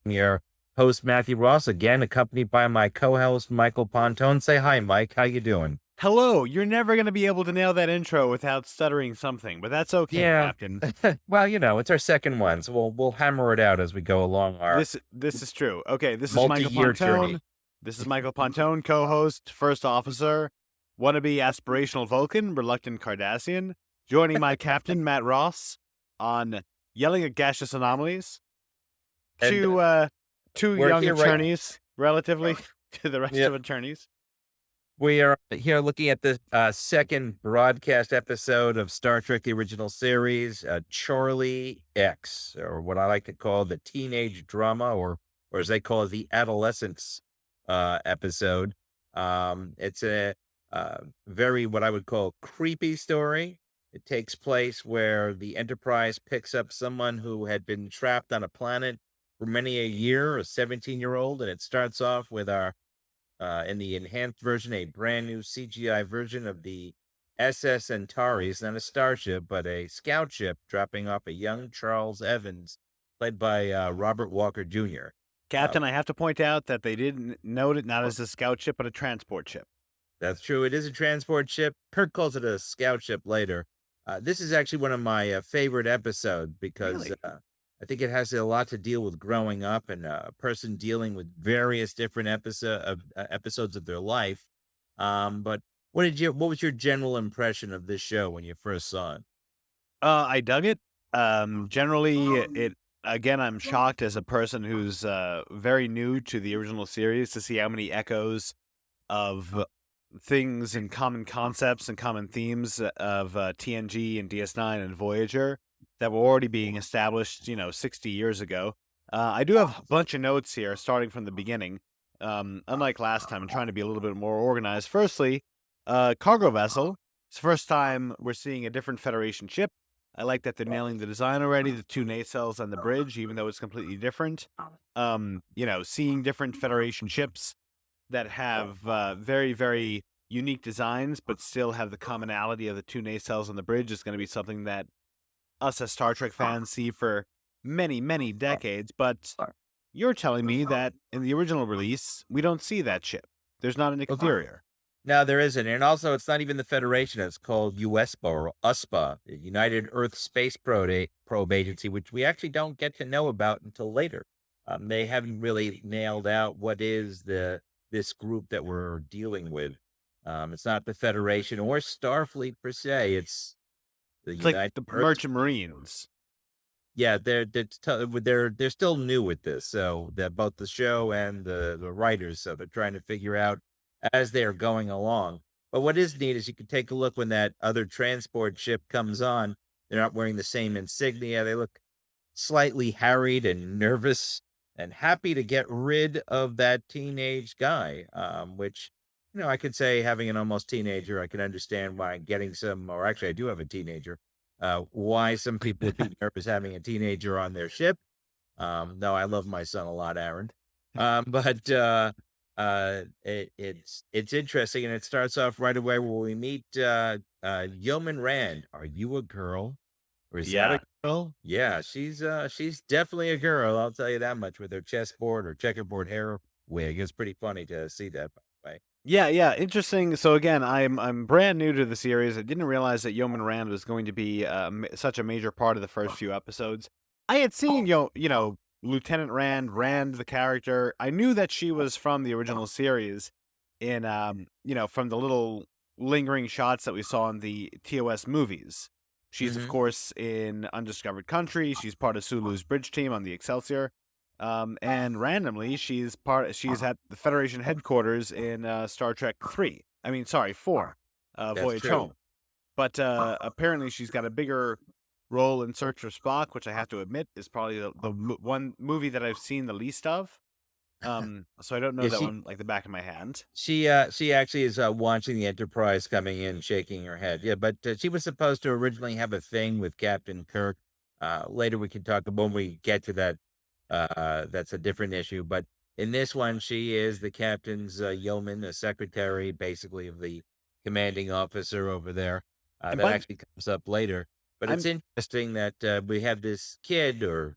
I'm your host, Matthew Ross, again, accompanied by my co-host, Michael Pontone. Say hi, Mike. How you doing? Hello, you're never going to be able to nail that intro without stuttering something, but that's okay, Yeah. Captain. Well, it's our second one, so we'll hammer it out as we go along our This is true. Okay, this is Michael multi-year journey. Pontone. This is Michael Pontone, co-host, first officer, wannabe aspirational Vulcan, reluctant Cardassian, joining my captain Matt Ross on yelling at gaseous anomalies. And Two we're young here right. attorneys, relatively to the rest Yeah, of attorneys. we are here looking at the second broadcast episode of Star Trek: The Original Series, Charlie X, or what I like to call the teenage drama, or as they call it, the adolescence episode. It's a very what I would call creepy story. It takes place where the Enterprise picks up someone who had been trapped on a planet for many a year, a 17-year-old, and it starts off with our in the enhanced version, a brand new CGI version of the SS Centauri. Not a starship, but a scout ship dropping off a young Charles Evans, played by Robert Walker Jr. Uh, Captain, I have to point out that they didn't note it not as a scout ship, but a transport ship. that's true. It is a transport ship. Kirk calls it a scout ship later. This is actually one of my favorite episodes because Really? I think it has a lot to deal with growing up and a person dealing with various different episodes of their life. But what was your general impression of this show when you first saw it? I dug it. Generally, it again. I'm shocked as a person who's very new to the original series to see how many echoes of things and common concepts and common themes of TNG and DS9 and Voyager that were already being established, 60 years ago. I do have a bunch of notes here, starting from the beginning. Unlike last time, I'm trying to be a little bit more organized. Firstly, cargo vessel. It's the first time we're seeing a different Federation ship. I like that they're nailing the design already, the two nacelles on the bridge, even though it's completely different. Seeing different Federation ships that have very, very unique designs, but still have the commonality of the two nacelles on the bridge is going to be something that us as Star Trek fans see for many, many decades. But you're telling me that in the original release, we don't see that ship. There's not an exterior. No, there isn't. And also, it's not even the Federation. It's called USPA or USPA, the United Earth Space Probe Agency, which we actually don't get to know about until later. They haven't really nailed out what is this group that we're dealing with. It's not the Federation or Starfleet per se. It's the It's like United the Earth. Merchant Marines. Yeah, they're still new with this, so that both the show and the writers, so they're trying to figure out as they are going along. But what is neat is you can take a look when that other transport ship comes on. They're not wearing the same insignia. They look slightly harried and nervous and happy to get rid of that teenage guy. Which I could say having an almost teenager, I can understand why getting some, or actually, I do have a teenager. Why some people would be nervous having a teenager on their ship. No, I love my son a lot, Aaron. But it's interesting, and it starts off right away where we meet Yeoman Rand. Are you a girl, or is that a Yeah. girl? Yeah, she's definitely a girl. I'll tell you that much. With her chessboard or checkerboard hair wig, it's pretty funny to see that. By the way, Yeah, interesting. So again, I'm brand new to the series. I didn't realize that Yeoman Rand was going to be such a major part of the first few episodes. I had seen Lieutenant Rand the character. I knew that she was from the original series in from the little lingering shots that we saw in the TOS movies. She's of hmm course in Undiscovered Country. She's part of Sulu's bridge team on the Excelsior. And randomly, she's at the Federation headquarters in Star Trek 3. I mean, sorry, 4, that's Voyage true. Home. But apparently, she's got a bigger role in Search for Spock, which I have to admit is probably the one movie that I've seen the least of. So I don't know Yeah, that one like the back of my hand. she actually is watching the Enterprise coming in, shaking her head. Yeah, but she was supposed to originally have a thing with Captain Kirk. Later we can talk when we get to that. That's a different issue. But in this one, she is the captain's yeoman, a secretary, basically of the commanding officer over there. And That but actually comes up later. But it's I'm interesting that we have this kid or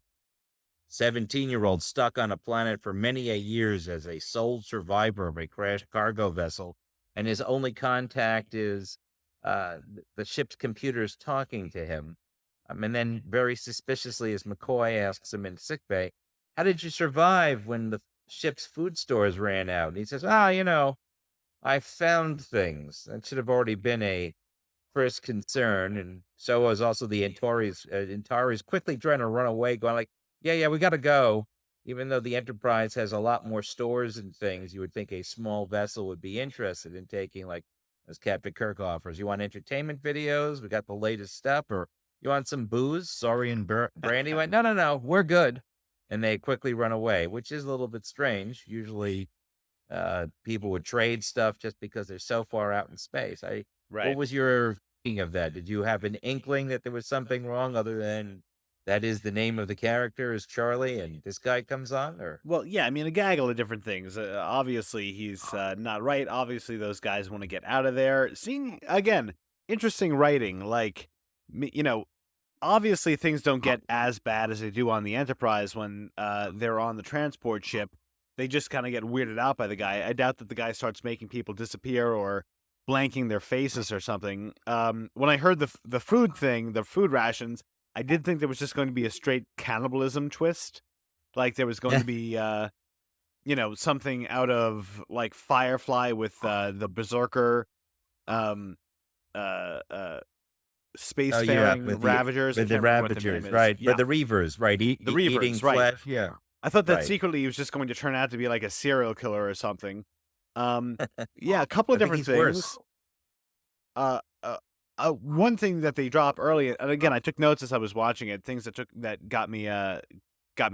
17-year-old stuck on a planet for many a years as a sole survivor of a crashed cargo vessel, and his only contact is the ship's computers talking to him. And then, very suspiciously, as McCoy asks him in sickbay, "How did you survive when the ship's food stores ran out?" And he says, "Ah, I found things. That should have already been a first concern." And so was also the Antares. Antares quickly trying to run away, going like, "Yeah, yeah, we got to go." Even though the Enterprise has a lot more stores and things, you would think a small vessel would be interested in taking, like, as Captain Kirk offers. "You want entertainment videos? We got the latest stuff. Or you want some booze? Sorry and brandy?" Went, "No, no, no, we're good." And they quickly run away, which is a little bit strange. Usually, people would trade stuff just because they're so far out in space. What Right. was your thinking of that? Did you have an inkling that there was something wrong other than that is the name of the character is Charlie and this guy comes on? Or Well, yeah, I mean, a gaggle of different things. Obviously, he's not right. Obviously, those guys want to get out of there. Seeing, again, interesting writing. Like, you know, obviously things don't get as bad as they do on the Enterprise when they're on the transport ship. They just kind of get weirded out by the guy. I doubt that the guy starts making people disappear or blanking their faces or something. When I heard the food thing, the food rations, I did think there was just going to be a straight cannibalism twist. Like there was going to be, something out of like Firefly with the Berserker, um, uh, uh, oh yeah, spacefaring Ravagers. I with the can't remember what their name Ravagers, is. right? But Yeah, the Reavers, right? the Eating Reavers, right. flesh. Yeah, I thought that right. secretly he was just going to turn out to be like a serial killer or something. Yeah, a couple I of think different he's worse. things. Uh, uh, one thing that they drop early, and again, I took notes as I was watching it. Things that got me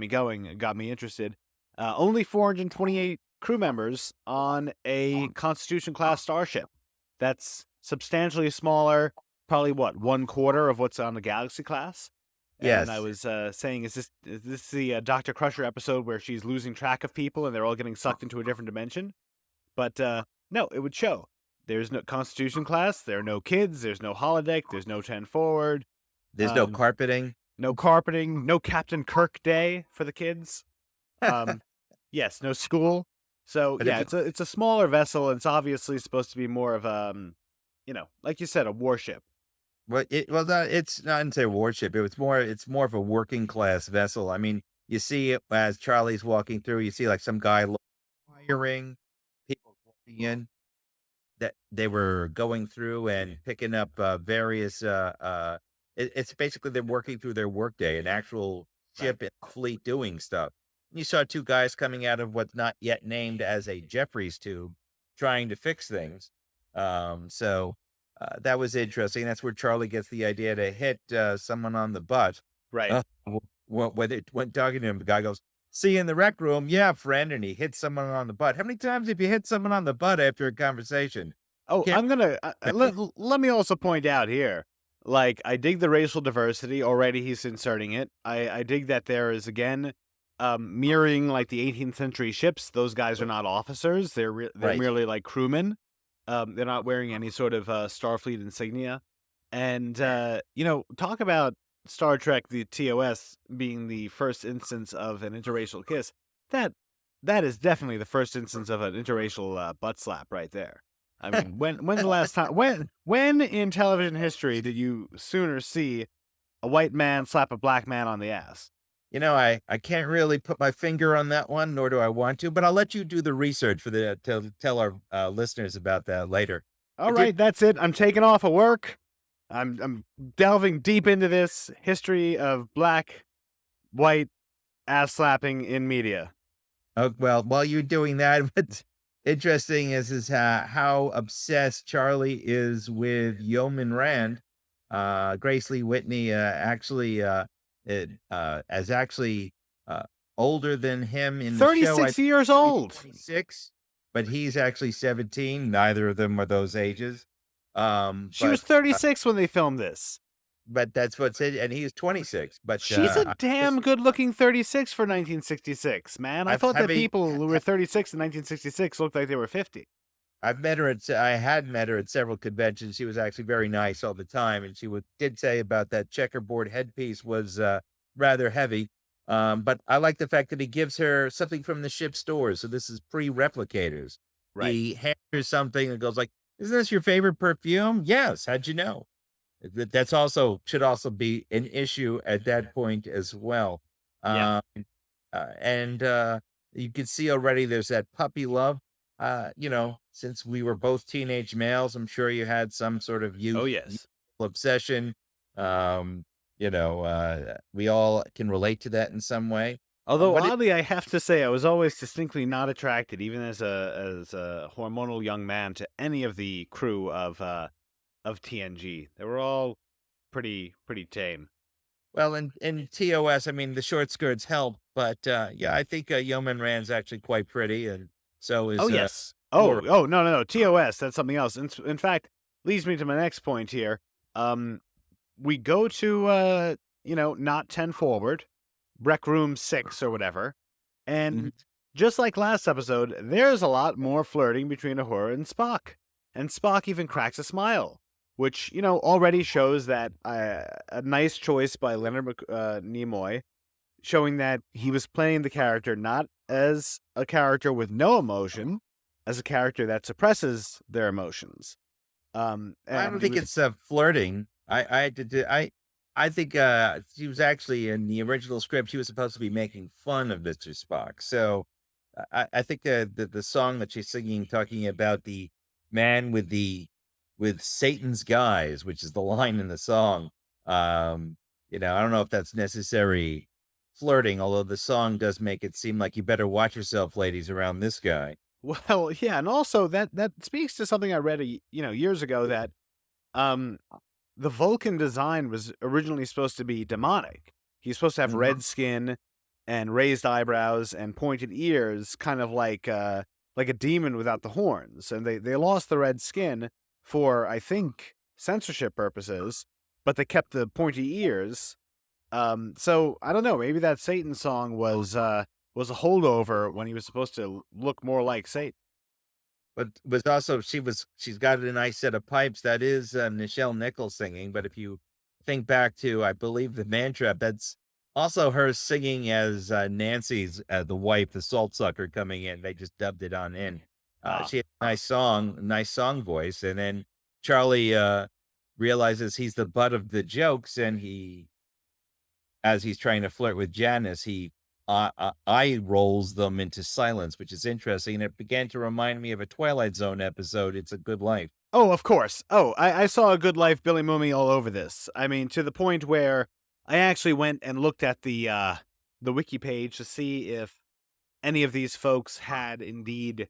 going, got me interested. Only 428 crew members on a Constitution class starship. That's substantially smaller, probably what, 1/4 of what's on the Galaxy class. And I Yes. was saying, is this the Dr. Crusher episode where she's losing track of people and they're all getting sucked into a different dimension? But no, it would show. There's no Constitution class. There are no kids. There's no holodeck. There's no 10 forward. There's no Um, carpeting. no carpeting. No Captain Kirk Day for the kids. Um, yes, no school. So But yeah, if it's a smaller vessel. And it's obviously supposed to be more of like you said, a warship. it's not into a warship. It's more of a working class vessel. I mean, you see it as Charlie's walking through, you see like some guy hiring people walking in that they were going through and picking up various it's basically they're working through their workday, an actual Right. ship and fleet doing stuff. You saw two guys coming out of what's not yet named as a Jeffries tube trying to fix things. That was interesting. That's where Charlie gets the idea to hit someone on the butt. Right. When talking to him, the guy goes, "See you in the rec room." "Yeah, friend." And he hits someone on the butt. How many times have you hit someone on the butt after a conversation? Oh, Can't. I'm gonna let me also point out here. Like, I dig the racial diversity already. He's inserting it. I dig that there is again, mirroring like the 18th century ships. Those guys are not officers. They're Right. merely like crewmen. They're not wearing any sort of Starfleet insignia. And talk about Star Trek, the TOS being the first instance of an interracial kiss. That that is definitely the first instance of an interracial butt slap right there. I mean, when's the last time when in television history did you sooner see a white man slap a black man on the ass? I can't really put my finger on that one, nor do I want to, but I'll let you do the research to tell our listeners about that later. All But did right, that's it. I'm taking off of work. I'm delving deep into this history of black, white ass slapping in media. Oh, well, while you're doing that, what's interesting is how obsessed Charlie is with Yeoman Rand. Grace Lee Whitney is actually uh, older than him in the show. I 36 years think old. 26, but he's actually 17. Neither of them are those ages. Um, She but was 36 when they filmed this. but that's what's it, and he's 26. But She's a damn good-looking 36 for 1966, man. I thought that people who were 36 in 1966 looked like they were 50. I had met her at several conventions. She was actually very nice all the time, and did say about that checkerboard headpiece was rather heavy. But I like the fact that he gives her something from the ship's stores. So this is pre-replicators. Right. He hands her something and goes like, "Isn't this your favorite perfume?" "Yes. How'd you know?" That's also should also be an issue at that point as well. Yeah. Um, and You can see already there's that puppy love. Since we were both teenage males, I'm sure you had some sort of Oh, youthful yes. obsession. We all can relate to that in some way. Although But it oddly, I have to say, I was always distinctly not attracted, even as a hormonal young man, to any of the crew of TNG. They were all pretty tame. Well, in TOS, I mean, the short skirts help, but yeah, I think Yeoman Rand's actually quite pretty, and so Oh, is yes. Laura. Oh, no. TOS, that's something else. In fact, leads me to my next point here. We go to, not 10 forward, Rec Room 6 or whatever. Mhm. And just like last episode, there's a lot more flirting between Uhura and Spock. And Spock even cracks a smile, which, already shows that a nice choice by Leonard Nimoy, showing that he was playing the character not as a character with no emotion, as a character that suppresses their emotions. I don't And he think was, it's flirting. I had to do, I think she was actually in the original script. She was supposed to be making fun of Mr. Spock. So I think the song that she's singing, talking about the man with Satan's guys, which is the line in the song. Um, I don't know if that's necessary flirting, although the song does make it seem like you better watch yourself, ladies, around this guy. well, yeah, and also that speaks to something I read, years ago that um the Vulcan design was originally supposed to be demonic. He's supposed to have Mhm. red skin and raised eyebrows and pointed ears, kind of like a demon without the horns. And they lost the red skin for, I think, censorship purposes, but they kept the pointy ears. So I don't know. Maybe that Satan song was a holdover when he was supposed to look more like Satan. But was also she's got a nice set of pipes. That is Nichelle Nichols singing. But if you think back to, I believe, the Man Trap, that's also her singing as Nancy's the wife, the salt sucker coming in. They just dubbed it on in. Ah, She had a nice song voice, and then Charlie realizes he's the butt of the jokes, and as he's trying to flirt with Janice, he eye rolls them into silence, which is interesting. And it began to remind me of a Twilight Zone episode. It's a Good Life. oh, of course. Oh, I saw a Good Life Billy Mooney all over this. I mean, to the point where I actually went and looked at the wiki page to see if any of these folks had indeed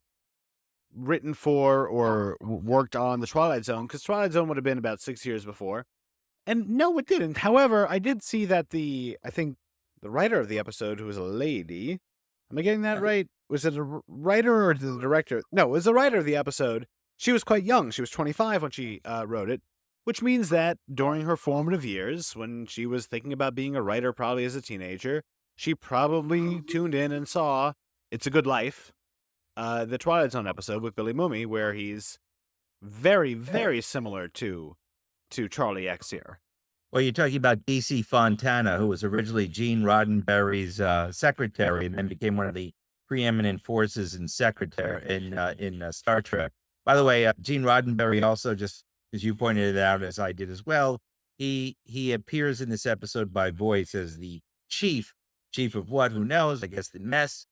written for or worked on the Twilight Zone, because Twilight Zone would have been about 6 years before. And no, it didn't. However, I did see that I think the writer of the episode, who was a lady, am I getting that right? Was it a writer or the director? No, it was the writer of the episode. She was quite young. She was 25 when she wrote it, which means that during her formative years, when she was thinking about being a writer, probably as a teenager, she probably tuned in and saw It's a Good Life, the Twilight Zone episode with Billy Mooney, where he's very similar to Charlie X here. Well, you're talking about DC Fontana, who was originally Gene Roddenberry's secretary, and then became one of the preeminent forces in Star Trek. By the way, Gene Roddenberry also, just as you pointed it out, as I did as well, he appears in this episode by voice as the chief. Chief of what? Who knows? I guess the mess.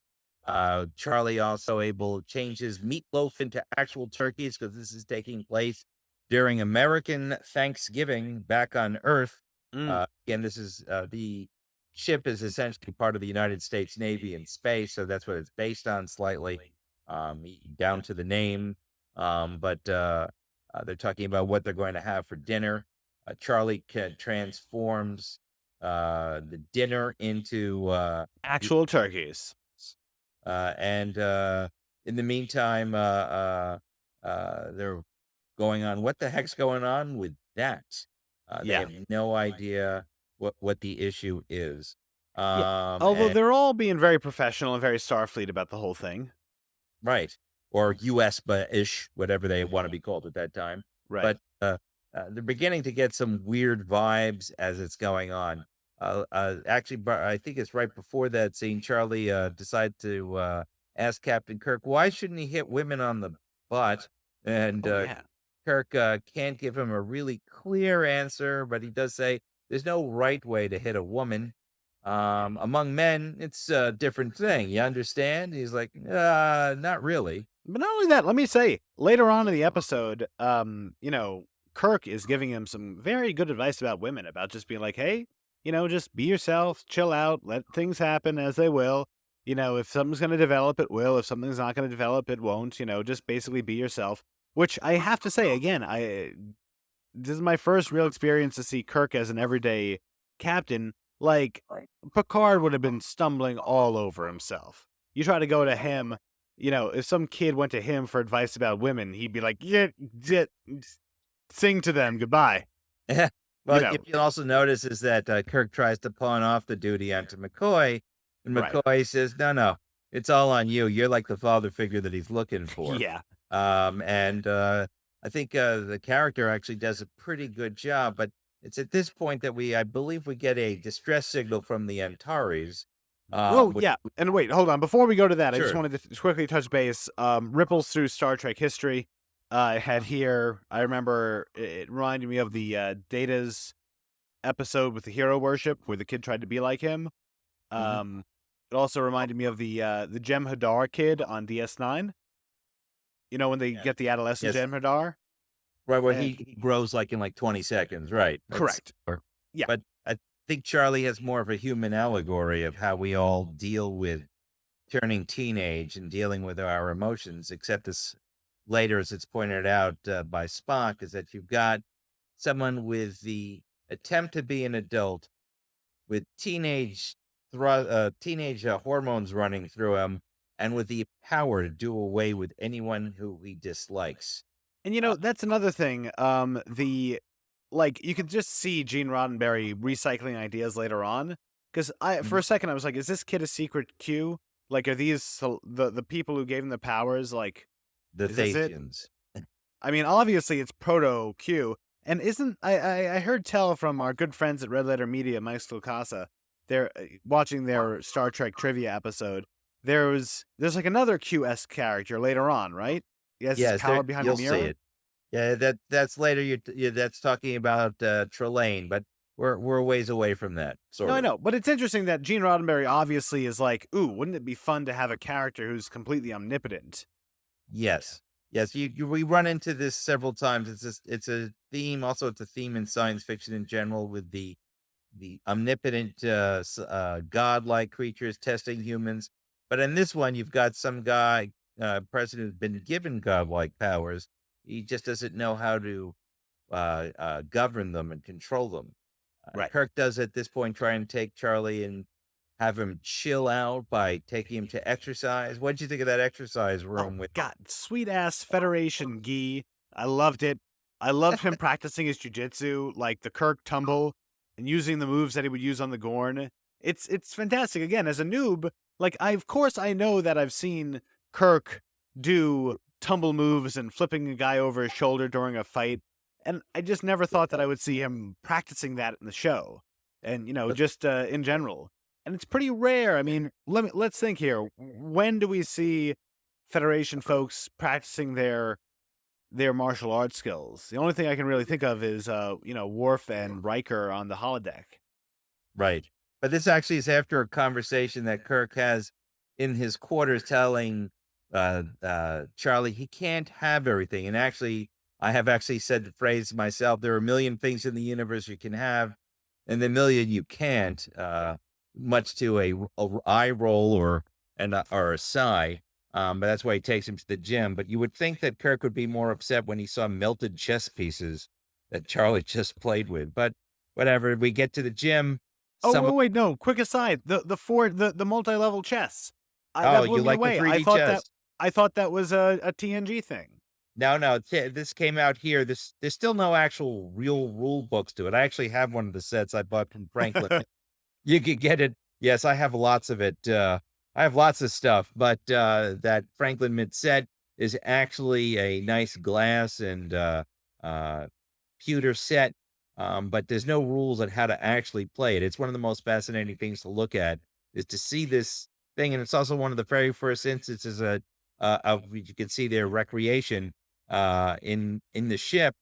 Charlie also able to change his meatloaf into actual turkeys, because this is taking place during American Thanksgiving back on Earth. Mm. Again, the ship is essentially part of the United States Navy in space, so that's what it's based on slightly, down to the name. But they're talking about what they're going to have for dinner. Charlie transforms the dinner into Actual turkeys. and in the meantime, they're going on. What the heck's going on with that? They Yeah. have no idea what the issue is. Yeah. Although And they're all being very professional and very Starfleet about the whole thing. right, or US but ish, whatever they want to be called at that time. Right. But they're beginning to get some weird vibes as it's going on. Actually, I think it's right before that scene, Charlie decide to ask Captain Kirk, why shouldn't he hit women on the butt? And Oh yeah. Kirk can't give him a really clear answer, but he does say there's no right way to hit a woman. Among men, it's a different thing. You understand? He's like, not really. But not only that, let me say, later on in the episode, Kirk is giving him some very good advice about women, about just being like, hey, just be yourself, chill out, let things happen as they will. If something's going to develop, it will. If something's not going to develop, it won't. Just basically be yourself. Which I have to say, again, this is my first real experience to see Kirk as an everyday captain. Like, Picard would have been stumbling all over himself. You try to go to him, if some kid went to him for advice about women, he'd be like, yeah, sing to them, goodbye. Well, if you'll also notice is that Kirk tries to pawn off the duty onto McCoy, and Right. McCoy says, "No, no, it's all on you. You're like the father figure that he's looking for." Yeah. And I think the character actually does a pretty good job. But it's at this point that I believe, we get a distress signal from the Antares. Oh, Which, yeah. And wait, hold on. Before we go to that, I just sure, wanted to quickly touch base. Ripples through Star Trek history. I had here, I remember it reminded me of the Data's episode with the hero worship where the kid tried to be like him. mhm, Um, it also reminded me of the Jem Hadar kid on DS9. When they yeah, get the adolescent yes, Jem Hadar. right. Where And he grows like in like 20 seconds, right? That's correct. Yeah. but I think Charlie has more of a human allegory of how we all deal with turning teenage and dealing with our emotions, except as later, as it's pointed out by Spock, is that you've got someone with the attempt to be an adult with teenage hormones running through him, and with the power to do away with anyone who he dislikes. And Uh, that's another thing. The like you could just see Gene Roddenberry recycling ideas later on. Because for mhm. a second, I was like, "Is this kid a secret Q? Like, are these the people who gave him the powers? Like, The is this it?" Thathians. I mean, obviously, it's proto Q. And isn't I heard tell from our good friends at Red Letter Media, Mike Stulcasa, they're watching their Star Trek trivia episode. There's like another QS character later on, right? He has his Yes, power behind a you'll see mirror. it. Yeah, that's later. Yeah, that's talking about Trelane, but we're a ways away from that, No, sort I of. know, but it's interesting that Gene Roddenberry obviously is like, ooh, wouldn't it be fun to have a character who's completely omnipotent? Yes. Yes, we run into this several times. It's a theme, also it's a theme in science fiction in general, with the omnipotent godlike creatures testing humans. But in this one, you've got some guy, president, who's been given godlike powers. He just doesn't know how to govern them and control them. Right. Kirk does at this point try and take Charlie and have him chill out by taking him to exercise. What'd you think of that exercise Oh room with God, sweet ass Federation gi. I loved it. I loved him practicing his jujitsu, like the Kirk tumble, and using the moves that he would use on the Gorn. It's fantastic. Again, as a noob, like of course I know that I've seen Kirk do tumble moves and flipping a guy over his shoulder during a fight, and I just never thought that I would see him practicing that in the show, and just in general. And it's pretty rare. I mean, let's think here. When do we see Federation folks practicing their martial arts skills? The only thing I can really think of is Worf and Riker on the holodeck. right. But this actually is after a conversation that Kirk has in his quarters, telling Charlie he can't have everything. And actually, I have actually said the phrase myself: there are a million things in the universe you can have, and the million you can't. Much to a eye roll or a sigh. But that's why he takes him to the gym. But you would think that Kirk would be more upset when he saw melted chess pieces that Charlie just played with. But whatever. We get to the gym. Oh Some of wait, no. Quick aside: the multi-level chess. Oh, That you blew me like the away. 3D chess? I thought that was a TNG thing. No, no, this came out here. There's still no actual real rule books to it. I actually have one of the sets I bought from Franklin. You could get it. Yes, I have lots of it. I have lots of stuff, but that Franklin Mint set is actually a nice glass and uh, pewter set. but there's no rules on how to actually play it. It's one of the most fascinating things to look at is to see this thing, and it's also one of the very first instances of you can see their recreation in the ship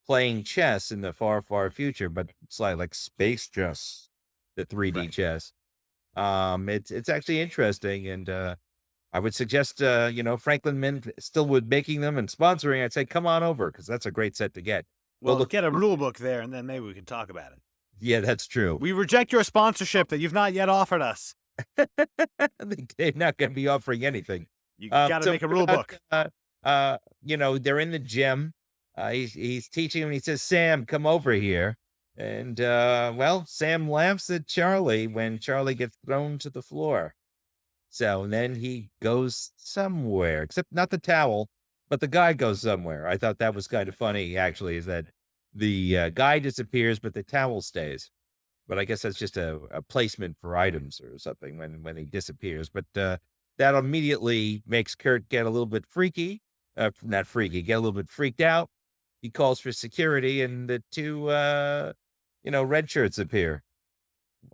playing chess in the far, far future, but it's like space chess, the 3D Right. chess. It's actually interesting, and I would suggest Franklin Mint still would making them and sponsoring. I'd say come on over because that's a great set to get. But Well, look, get a rule book there, and then maybe we can talk about it. yeah, that's true. We reject your sponsorship that you've not yet offered us. They're not going to be offering anything. You got to So make a what rule about book. they're in the gym. He's teaching him. He says, "Sam, come over here." And well, Sam laughs at Charlie when Charlie gets thrown to the floor. So then he goes somewhere, except not the towel, but the guy goes somewhere. I thought that was kind of funny, actually, is that the guy disappears, but the towel stays. But I guess that's just a placement for items or something when he disappears. But that immediately makes Kurt get a little bit freaky. Not freaky, get a little bit freaked out. He calls for security, and the two red shirts appear.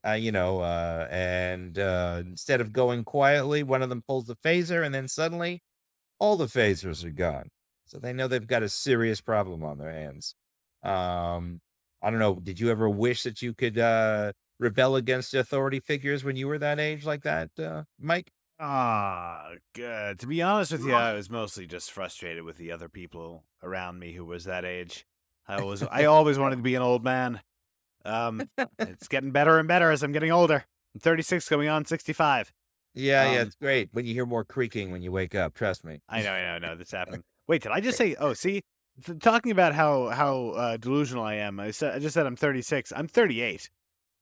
And instead of going quietly, one of them pulls the phaser, and then suddenly all the phasers are gone. So they know they've got a serious problem on their hands. I don't know. Did you ever wish that you could rebel against authority figures when you were that age like that, Mike? Ah, good. To be honest with you, I was mostly just frustrated with the other people around me who was that age. I always wanted to be an old man. It's getting better and better as I'm getting older. I'm 36, going on 65. Yeah, yeah, Um, it's great when you hear more creaking when you wake up. Trust me. I know, that's happening. Wait, did I just say? Oh, see, talking about how delusional I am. I just said I'm 36. I'm 38.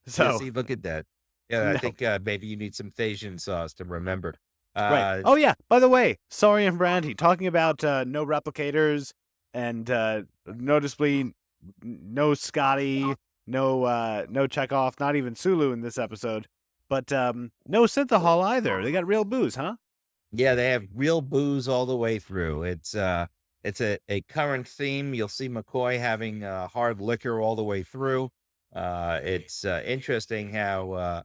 Yeah, So see, look at that. Yeah, I no, think maybe you need some Thasian sauce to remember. right. Uh, Oh yeah. By the way, sorry and Brandy talking about no replicators and noticeably no Scotty, no Chekhov, not even Sulu in this episode. But no Synthahol either. They got real booze, huh? Yeah, they have real booze all the way through. It's a current theme. You'll see McCoy having hard liquor all the way through. It's interesting how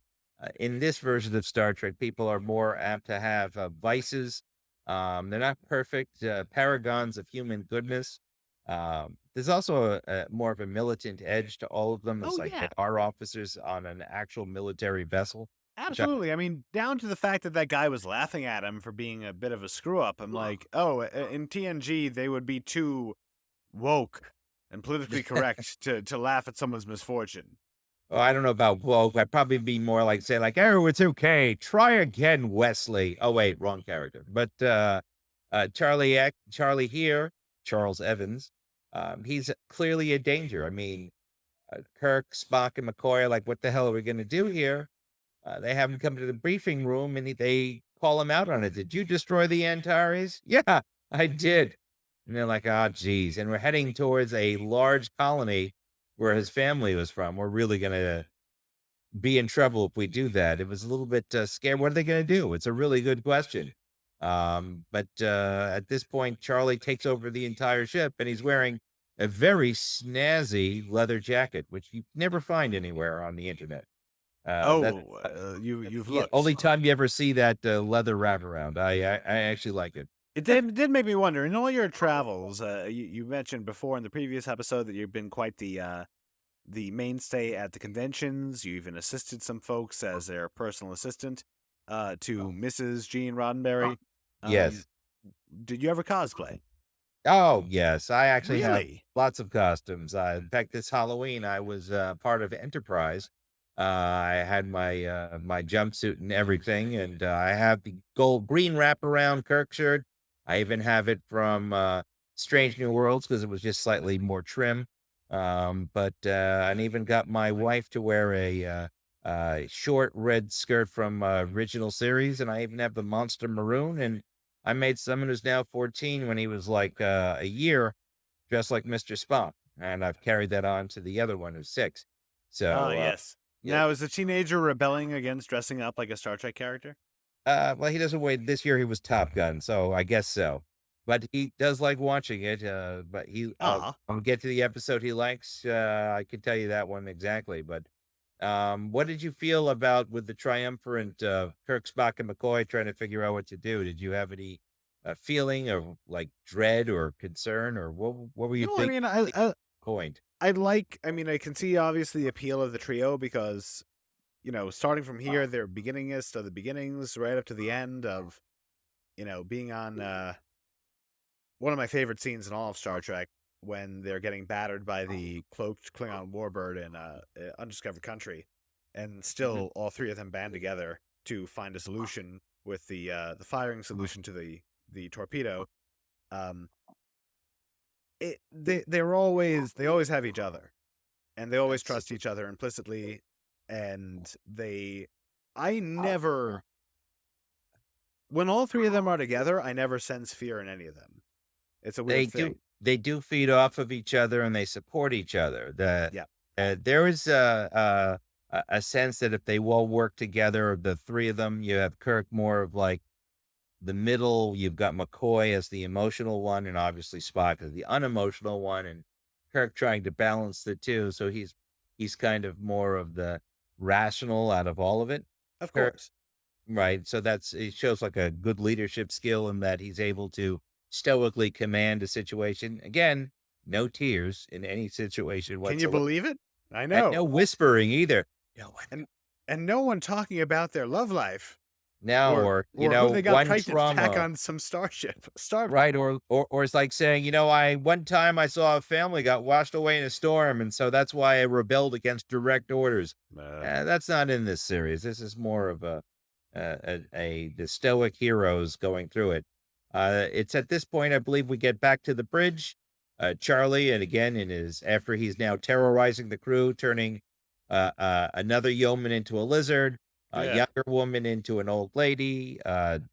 in this version of Star Trek, people are more apt to have vices. They're not perfect paragons of human goodness. There's also more of a militant edge to all of them. Oh It's like they yeah. are officers on an actual military vessel, which I Absolutely. I mean, down to the fact that that guy was laughing at him for being a bit of a screw up. I'm like, oh, in TNG they would be too woke and politically correct to laugh at someone's misfortune. Oh, I don't know about woke. I'd probably be more like say like, "Oh, it's okay. Try again, Wesley." Oh wait, wrong character. But Charlie here, Charles Evans, he's clearly a danger. I mean, Kirk, Spock, and McCoy are like, "What the hell are we going to do here?" They have him come to the briefing room and they call him out on it. Did you destroy the Antares? Yeah, I did. And they're like, "Oh, geez." And we're heading towards a large colony where his family was from. We're really going to be in trouble if we do that. It was a little bit scared. What are they going to do? It's a really good question. But at this point, Charlie takes over the entire ship and he's wearing a very snazzy leather jacket, which you never find anywhere on the internet. That's Oh, you've yeah, looked. only time you ever see that leather wraparound. I actually like it. It did make me wonder. In all your travels, you mentioned before in the previous episode that you've been quite the mainstay at the conventions. You even assisted some folks as their personal assistant to Mrs. Jean Roddenberry. Um, Yes. did you ever cosplay? Oh, yes. I actually have Really? lots of costumes. In fact, this Halloween, I was part of Enterprise. I had my jumpsuit and everything, and I have the gold green wraparound Kirk shirt. I even have it from Strange New Worlds because it was just slightly more trim. But and even got my wife to wear a short red skirt from original series, and I even have the monster maroon. And I made someone who's now 14 when he was like a year, dressed like Mr. Spock, and I've carried that on to the other one who's 6. Ah, So, yes. yeah, Now, is the teenager rebelling against dressing up like a Star Trek character? well, he doesn't wait. This year he was Top Gun, so I guess so. but he does like watching it. But Ah, I'll get to the episode he likes. I can tell you that one exactly. But what did you feel about with the triumvirate Kirk, Spock, and McCoy trying to figure out what to do? Did you have any feeling of like dread or concern, or what were you no, I thinking? mean, Point. I mean, I can see obviously the appeal of the trio because, starting from here, they're beginningest of the beginnings, right up to the end of, being on one of my favorite scenes in all of Star Trek when they're getting battered by the cloaked Klingon warbird in undiscovered country, and Mhm. still all three of them band together to find a solution with the firing solution to the torpedo. Um, they always have each other, and they always That's trust each other implicitly, and I never, when all three of them are together, I never sense fear in any of them. It's a weird thing. they do feed off of each other and they support each other. Yeah, There is a sense that if they all work together, the three of them, you have Kirk more of like the middle. You've got McCoy as the emotional one, and obviously Spock as the unemotional one, and Kirk trying to balance the two. So he's kind of more of the rational out of all of it. of Kirk, course. right? So it shows like a good leadership skill in that he's able to stoically command a situation. Again, no tears in any situation Can you whatsoever, believe it? I and know. no whispering either. No one And no one talking about their love life now, or or who they got one pregnant to tack trauma. on some starship. Star Right, or it's like saying, I one time I saw a family got washed away in a storm, and so that's why I rebelled against direct orders. uh, That's not in this series. This is more of the stoic heroes going through it. It's at this point, I believe, we get back to the bridge. Charlie, and again, in his after he's now terrorizing the crew, turning another yeoman into a lizard, a yeah. younger woman into an old lady,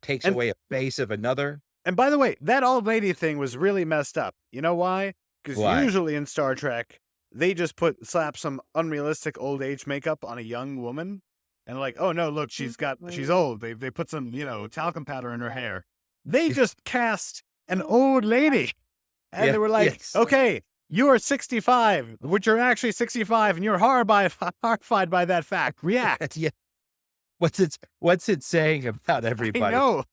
takes And away a face of another. by the way, that old lady thing was really messed up. You know why? Because Why? usually in Star Trek, they just slap some unrealistic old age makeup on a young woman, and like, oh no, look, she's old. They put some talcum powder in her hair. They just cast an old lady, and Yeah, they were like, yes. okay, you are 65, which you're actually 65, and you're horrified by that fact. React. Yeah. What's it saying about I everybody? know.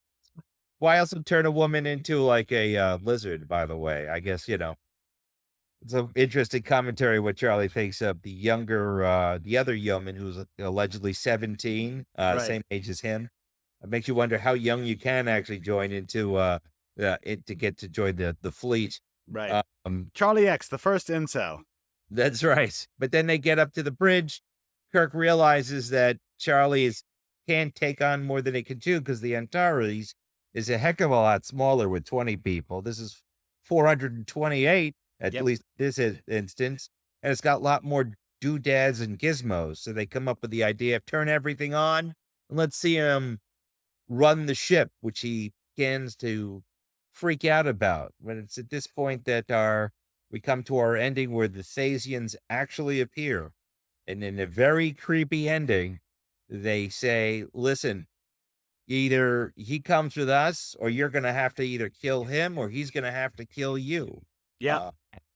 Why also turn a woman into like a lizard, by the way? I guess, it's an interesting commentary what Charlie thinks of the other yeoman who's allegedly 17, Right. same age as him. It makes you wonder how young you can actually join into it to get to join the fleet. Right. Um, Charlie X, the first incel. That's right. But then they get up to the bridge. Kirk realizes that can't take on more than he can do because the Antares is a heck of a lot smaller with 20 people. This is 428, at Yep. least this instance. And it's got a lot more doodads and gizmos. So they come up with the idea of turn everything on and let's see him run the ship, which he begins to freak out about. When it's at this point that we come to our ending where the Thasians actually appear. And in a very creepy ending, they say, listen, either he comes with us or you're going to have to either kill him or he's going to have to kill you. Yep. Uh,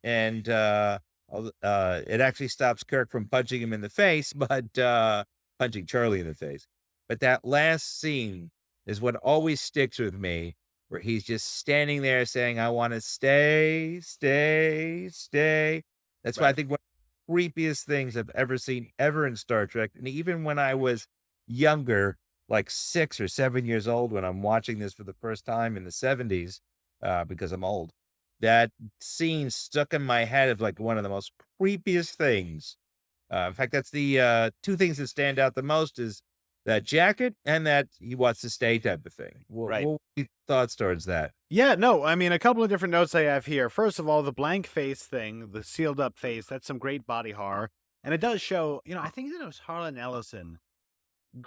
and it actually stops Kirk from punching him in the face, but punching Charlie in the face. But that last scene is what always sticks with me, where he's just standing there saying, I want to stay, stay, stay. That's why I Right. think one of the creepiest things I've ever seen ever in Star Trek. And even when I was younger, like 6 or 7 years old, when I'm watching this for the first time in the 70s, because I'm old, that scene stuck in my head of like one of the most creepiest things. In fact, that's the two things that stand out the most is that jacket and that he wants to stay type of thing. Right. What were your thoughts towards that? Yeah, no, I mean, a couple of different notes I have here. First of all, the blank face thing, the sealed up face, that's some great body horror. And it does show, I think that it was Harlan Ellison,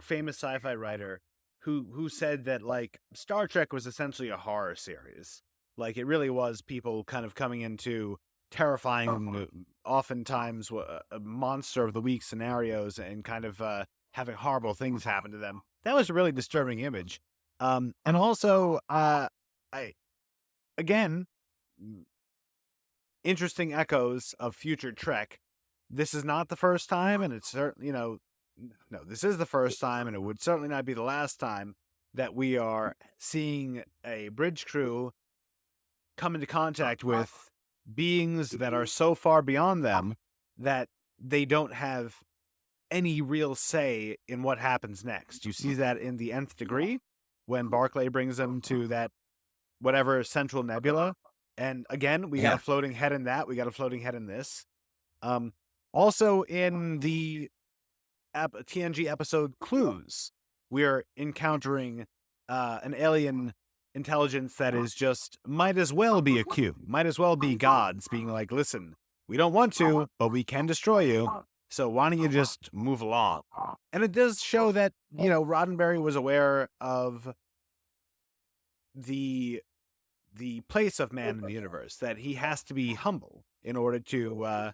famous sci-fi writer, who said that like Star Trek was essentially a horror series. Like it really was people kind of coming into terrifying, oftentimes monster of the week scenarios and kind of having horrible things happen to them. That was a really disturbing image. And also, I again, interesting echoes of future Trek. This is not the first time, and it's certainly, no, this is the first time, and it would certainly not be the last time that we are seeing a bridge crew come into contact with beings that are so far beyond them that they don't have any real say in what happens next. You see that in the Nth Degree when Barclay brings them to that whatever central nebula. And again, we got a Yeah. floating head in that. We got a floating head in this. Also in the TNG episode Clues, we're encountering an alien intelligence that is just might as well be a Q, might as well be gods being like, listen, we don't want to, but we can destroy you. So why don't you just move along? And it does show that, Roddenberry was aware of the place of man in the universe, that he has to be humble in order to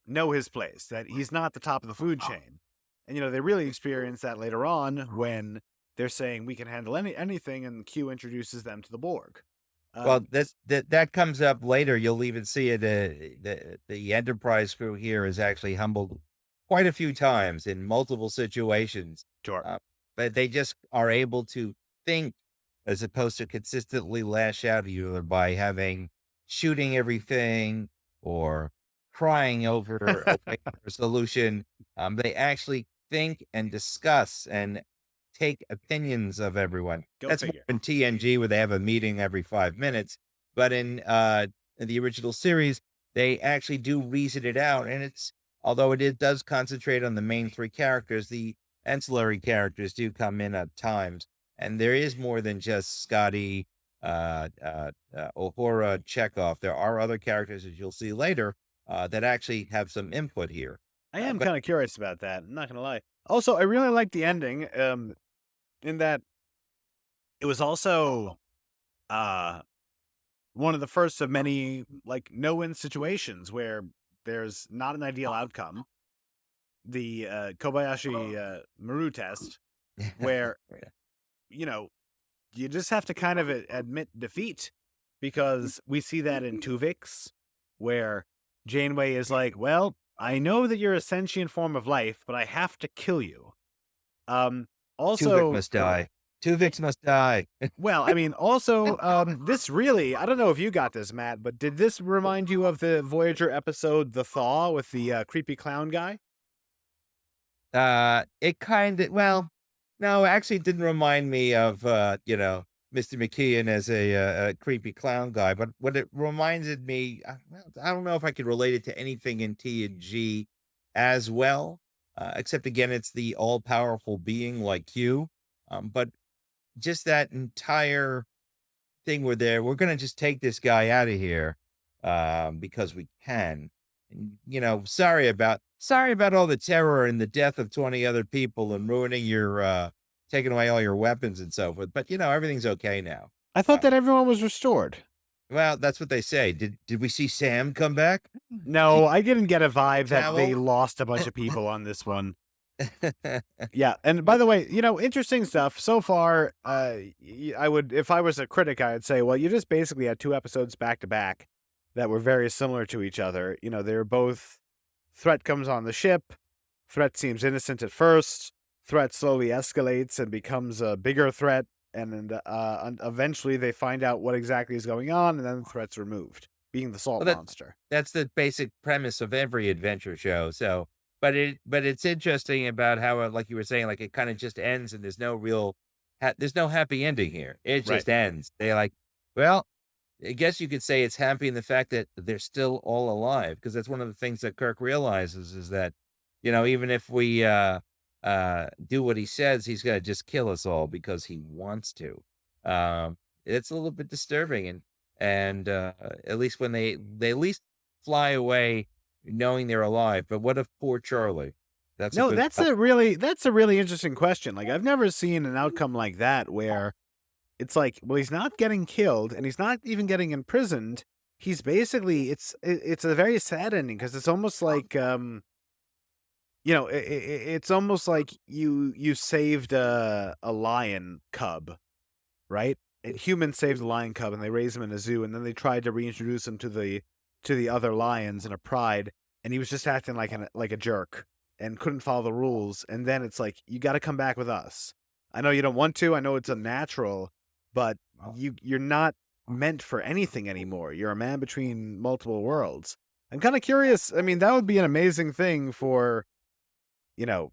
know his place, that he's not the top of the food chain. And they really experience that later on when they're saying we can handle anything, and Q introduces them to the Borg. Well, that comes up later. You'll even see it. The Enterprise crew here is actually humbled quite a few times in multiple situations. Sure. But they just are able to think as opposed to consistently lash out either by shooting everything or crying over a solution. They actually think and discuss and take opinions of everyone. Go That's more figure. in TNG where they have a meeting every 5 minutes. But in the original series, they actually do reason it out. And although it does concentrate on the main three characters, the ancillary characters do come in at times. And there is more than just Scotty, Uhura, Chekhov. There are other characters, as you'll see later, that actually have some input here. I am But kind of curious about that. I'm not gonna lie. Also, I really like the ending. In that it was also one of the first of many no-win situations where there's not an ideal outcome. The Kobayashi Maru test, where you just have to kind of admit defeat, because we see that in Tuvix, where Janeway is like, well, I know that you're a sentient form of life, but I have to kill you. Also, Tuvix must die. Tuvix must die. well, I mean, also, this really, I don't know if you got this, Matt, but did this remind you of the Voyager episode, The Thaw, with the creepy clown guy? It kind of, well, no, actually it didn't remind me of, Mr. McKeon as a creepy clown guy, but what it reminded me, well, I don't know if I could relate it to anything in TNG as well, except again, it's the all-powerful being like Q. But just that entire thing where we're gonna just take this guy out of here, because we can. And, sorry about all the terror and the death of 20 other people and ruining taking away all your weapons and so forth. But everything's okay now. I thought that everyone was restored. Well, that's what they say. Did we see Sam come back? No, I didn't get a vibe that they Towel? lost a bunch of people on this one. Yeah, and by the way, interesting stuff so far. I would, if I was a critic, I'd say, well, you just basically had two episodes back to back that were very similar to each other. They were both threat comes on the ship. Threat seems innocent at first. Threat slowly escalates and becomes a bigger threat, and eventually they find out what exactly is going on, and then the threat's removed, being the salt Well, monster. that's the basic premise of every adventure show. So, but it's interesting about how, like you were saying, like it kind of just ends and there's no real, there's no happy ending here. It Right. just ends. Well, I guess you could say it's happy in the fact that they're still all alive, because that's one of the things that Kirk realizes is that, even if we do what he says, he's gonna just kill us all because he wants to. It's a little bit disturbing, and at least when they at least fly away knowing they're alive. But what of poor Charlie? That's a No, good that's a really interesting question. Like, I've never seen an outcome like that where it's like, well, he's not getting killed and he's not even getting imprisoned. He's basically, it's a very sad ending, because it's almost like it's almost like you saved a lion cub, right? humans saved the lion cub and they raised him in a zoo, and then they tried to reintroduce him to the other lions in a pride, and he was just acting like a jerk and couldn't follow the rules. And then it's like, you got to come back with us. I know you don't want to. I know it's unnatural, but you're not meant for anything anymore. You're a man between multiple worlds. I'm kind of curious. I mean, that would be an amazing thing for,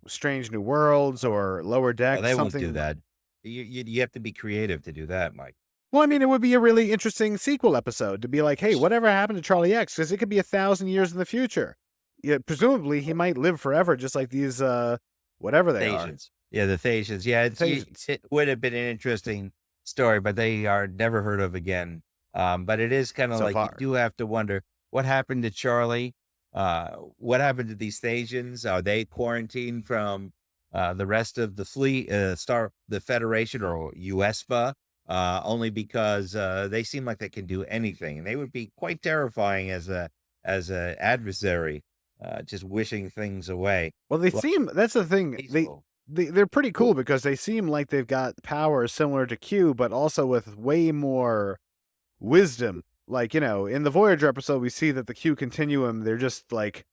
Strange New Worlds or Lower Well, Deck, they won't do something. that. You have to be creative to do that, Mike. Well, I mean, it would be a really interesting sequel episode to be like, hey, whatever happened to Charlie X? Because it could be 1,000 years in the future. Yeah, presumably he might live forever, just like these, whatever they are. Thasians. Yeah, the Thasians. Yeah, Thasians. it would have been an interesting story, but they are never heard of again. But it is kind of So like you far. do have to wonder what happened to Charlie. What happened to these Thasians? Are they quarantined from the rest of the fleet, the Federation or USPA? Only because they seem like they can do anything, and they would be quite terrifying as a adversary, just wishing things away. Well, they Well, seem, that's the thing. peaceful. They're pretty cool because they seem like they've got powers similar to Q, but also with way more wisdom. Like, in the Voyager episode, we see that the Q continuum, they're just like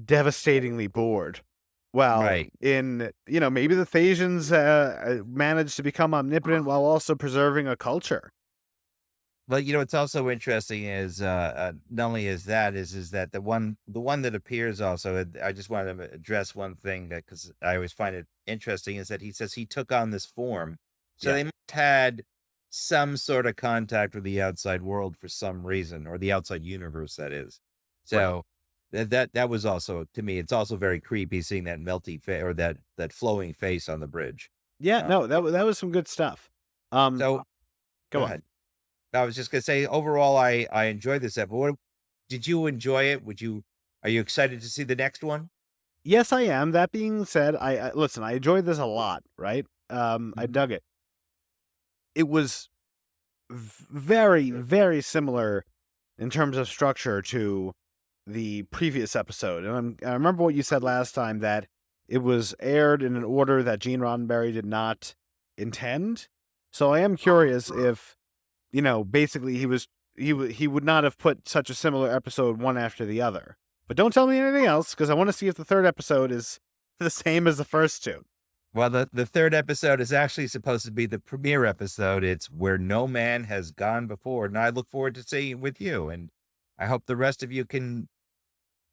devastatingly bored. Well, Right. in, maybe the Thasians managed to become omnipotent while also preserving a culture. But what's also interesting is not only is that the one that appears also. I just wanted to address one thing that because I always find it interesting is that he says he took on this form, so Yeah. they must had some sort of contact with the outside world for some reason, or the outside universe, that is. Right. So that was also, to me, it's also very creepy seeing that melty face or that flowing face on the bridge. Yeah, Uh, no, that was some good stuff. so Go go on. ahead. I was just gonna say, overall, I enjoyed this episode. Did you enjoy it? Are you excited to see the next one? Yes, I am. That being said, I listen, I enjoyed this a lot, right? I Mhm. dug it. It was very, very similar in terms of structure to the previous episode. And I remember what you said last time, that it was aired in an order that Gene Roddenberry did not intend. So I am curious if, basically he would not have put such a similar episode one after the other. But don't tell me anything else, because I want to see if the third episode is the same as the first two. Well, the third episode is actually supposed to be the premiere episode. It's Where No Man Has Gone Before, and I look forward to seeing it with you. And I hope the rest of you can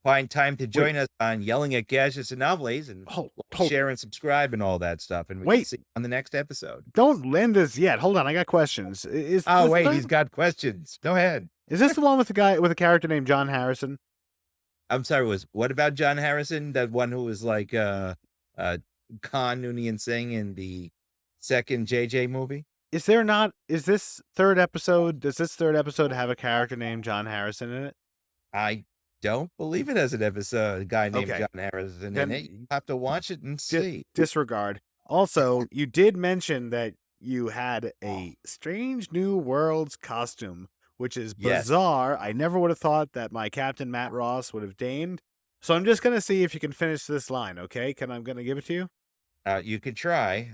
find time to Wait, join us on Yelling at Gaseous Anomalies and hold, share and subscribe and all that stuff. And we can wait, see you on the next episode. don't end this yet. Hold on, I got questions. Is Oh, this wait, the- he's got questions. Go ahead. is this the one with the guy with a character named John Harrison? I'm sorry, what about John Harrison? That one who was like Khan Noonien Singh in the second JJ movie? Does this third episode have a character named John Harrison in it? I don't believe it has an episode, a guy named Okay. John Harrison Then in it. You have to watch it and see. Disregard. Also, you did mention that you had a Strange New Worlds costume, which is Yes. bizarre. I never would have thought that my Captain Matt Ross would have deigned. So I'm just going to see if you can finish this line, okay? I'm going to give it to you. You could try.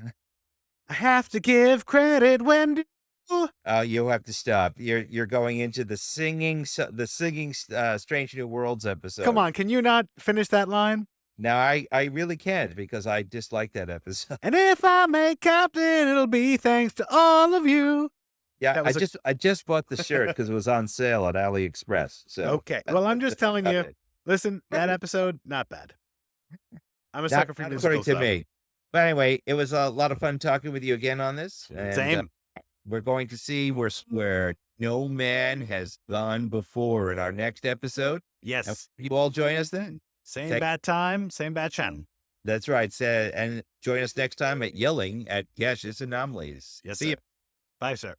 I have to give credit when due. You'll have to stop. You're going into the singing Strange New Worlds episode. Come on, can you not finish that line? Now I really can't because I dislike that episode. And if I make Captain, it'll be thanks to all of you. Yeah, That was I just bought the shirt because it was on sale at AliExpress. So Okay. Well, I'm just telling you. it. Listen, that episode, not bad. I'm a Not, sucker for not musical according to stuff. me. But anyway, it was a lot of fun talking with you again on this. And, Same. we're going to see where no man has gone before in our next episode. Yes. You all join us then. Same bad time, same bad channel. That's right. And join us next time at Yelling at Gaseous Anomalies. Yes, See sir. you. Bye, sir.